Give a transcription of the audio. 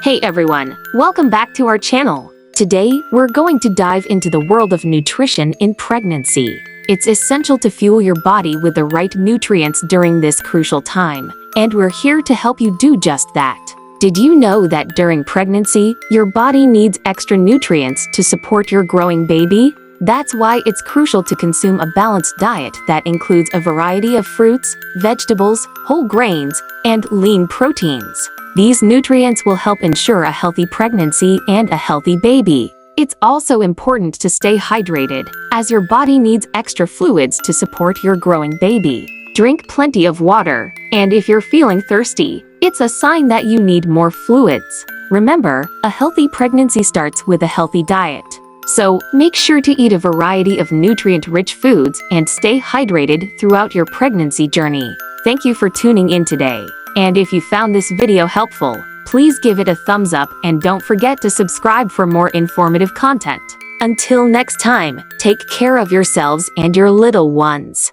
Hey everyone, welcome back to our channel. Today, we're going to dive into the world of nutrition in pregnancy. It's essential to fuel your body with the right nutrients during this crucial time, and we're here to help you do just that. Did you know that during pregnancy, your body needs extra nutrients to support your growing baby? That's why it's crucial to consume a balanced diet that includes a variety of fruits, vegetables, whole grains, and lean proteins. These nutrients will help ensure a healthy pregnancy and a healthy baby. It's also important to stay hydrated, as your body needs extra fluids to support your growing baby. Drink plenty of water, and if you're feeling thirsty, it's a sign that you need more fluids. Remember, a healthy pregnancy starts with a healthy diet. So, make sure to eat a variety of nutrient-rich foods and stay hydrated throughout your pregnancy journey. Thank you for tuning in today. And if you found this video helpful, please give it a thumbs up and don't forget to subscribe for more informative content. Until next time, take care of yourselves and your little ones.